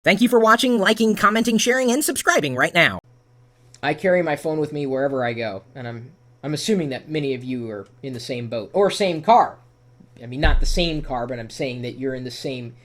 Thank you for watching, liking, commenting, sharing, and subscribing right now. I carry my phone with me wherever I go, and I'm assuming that many of you are in the same boat or same car. I mean, not the same car, but I'm saying that you're in the same.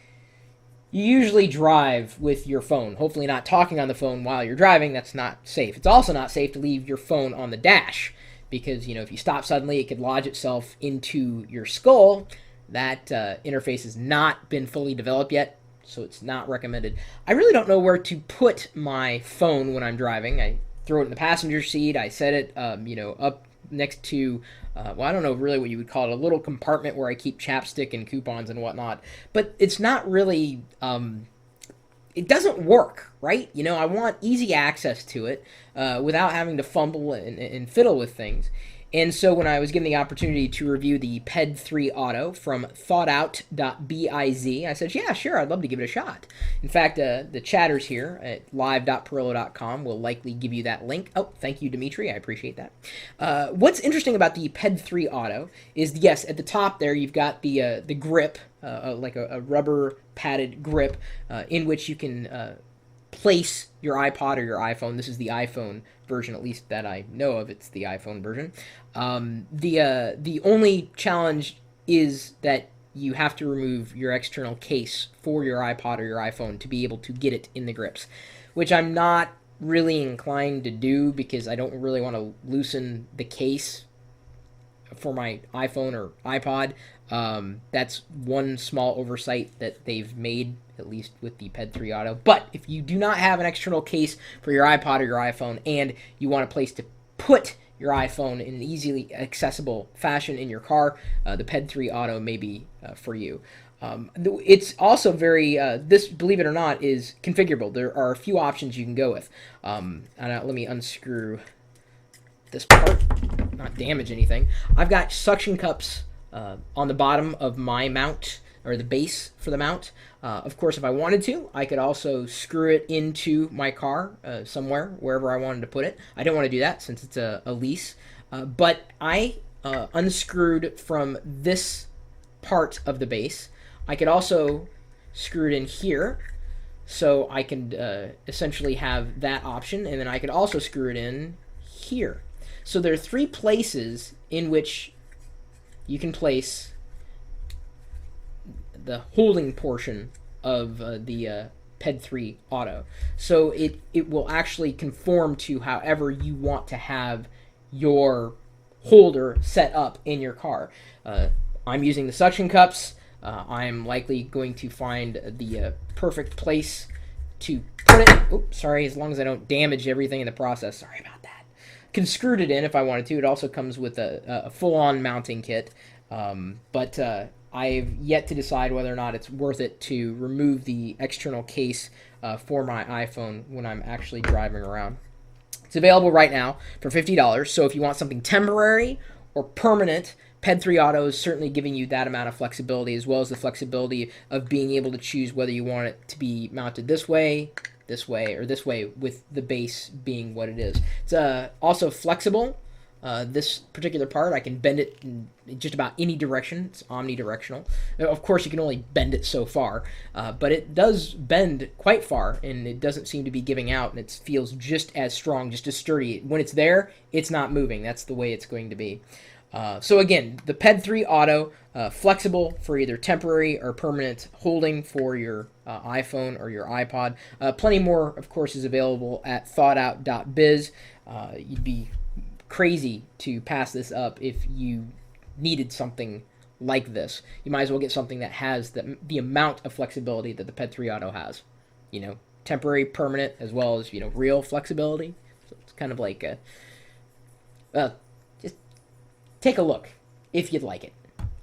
You usually drive with your phone. Hopefully, not talking on the phone while you're driving. That's not safe. It's also not safe to leave your phone on the dash because if you stop suddenly, it could lodge itself into your skull. That interface has not been fully developed yet, so it's not recommended. I really don't know where to put my phone when I'm driving. I throw it in the passenger seat. I set it, up next to, I don't know really what you would call it, a little compartment where I keep chapstick and coupons and whatnot. But it's not really, it doesn't work, right? I want easy access to it without having to fumble and fiddle with things. And so when I was given the opportunity to review the PED 3 Auto from thoughtout.biz, I said, yeah, sure, I'd love to give it a shot. In fact, the chatters here at live.pirillo.com will likely give you that link. Oh, thank you, Dimitri. I appreciate that. What's interesting about the PED 3 Auto is, yes, at the top there you've got the grip, like a rubber padded grip in which you can place your iPod or your iPhone. This is the iPhone version, at least that I know of. It's the iPhone version. The only challenge is that you have to remove your external case for your iPod or your iPhone to be able to get it in the grips, which I'm not really inclined to do because I don't really want to loosen the case for my iPhone or iPod. That's one small oversight that they've made, at least with the PED 3 Auto. But if you do not have an external case for your iPod or your iPhone and you want a place to put your iPhone in an easily accessible fashion in your car, the PED 3 Auto may be for you. It's also very, this, believe it or not, is configurable. There are a few options you can go with. Let me unscrew this part, not damage anything. I've got suction cups on the bottom of my mount, or the base for the mount. Of course, if I wanted to, I could also screw it into my car somewhere, wherever I wanted to put it. I don't want to do that since it's a lease. But I unscrewed from this part of the base. I could also screw it in here, so I can essentially have that option, and then I could also screw it in here. So there are three places in which you can place the holding portion of the PED 3 Auto. So it will actually conform to however you want to have your holder set up in your car. I'm using the suction cups. I'm likely going to find the perfect place to put it. Oops, sorry, as long as I don't damage everything in the process. Sorry about that. Can screw it in if I wanted to. It also comes with a full-on mounting kit. But I've yet to decide whether or not it's worth it to remove the external case for my iPhone when I'm actually driving around. It's available right now for $50, so if you want something temporary or permanent, PED 3 Auto is certainly giving you that amount of flexibility, as well as the flexibility of being able to choose whether you want it to be mounted this way, or this way, with the base being what it is. It's also flexible. This particular part, I can bend it in just about any direction. It's omnidirectional. Of course, you can only bend it so far, but it does bend quite far, and it doesn't seem to be giving out, and it feels just as strong, just as sturdy. When it's there, it's not moving. That's the way it's going to be. So again, the PED 3 Auto, flexible for either temporary or permanent holding for your iPhone or your iPod. Plenty more, of course, is available at thoughtout.biz. You'd be crazy to pass this up if you needed something like this. You might as well get something that has the amount of flexibility that the PED 3 Auto has. Temporary, permanent, as well as, real flexibility. So it's kind of like just take a look if you'd like it.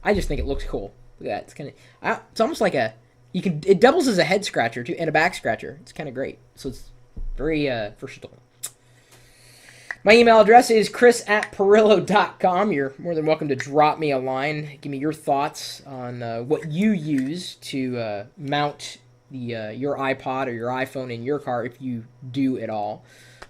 I just think it looks cool. Look at that. It's almost like it doubles as a head scratcher too, and a back scratcher. It's kind of great. So it's very versatile. My email address is chris@pirillo.com. You're more than welcome to drop me a line. Give me your thoughts on what you use to mount your iPod or your iPhone in your car, if you do at all.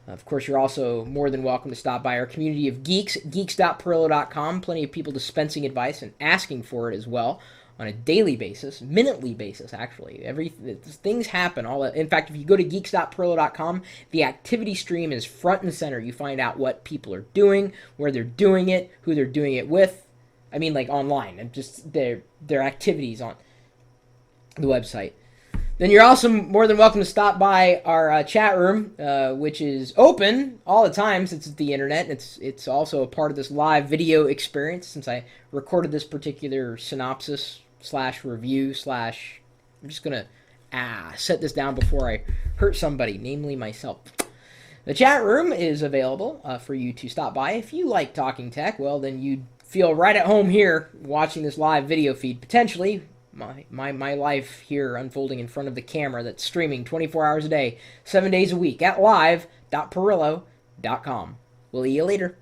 Of course, you're also more than welcome to stop by our community of geeks, geeks.pirillo.com. Plenty of people dispensing advice and asking for it as well on a daily basis, minutely basis, actually. Things happen. In fact, if you go to geeks.pirillo.com, the activity stream is front and center. You find out what people are doing, where they're doing it, who they're doing it with. I mean, like online, and just their activities on the website. Then you're also more than welcome to stop by our chat room, which is open all the time since it's the internet. It's also a part of this live video experience since I recorded this particular synopsis / review / I'm just going to set this down before I hurt somebody, namely myself. The chat room is available for you to stop by. If you like talking tech, well, then you'd feel right at home here watching this live video feed, potentially. My life here unfolding in front of the camera that's streaming 24 hours a day, 7 days a week at live.pirillo.com. We'll see you later.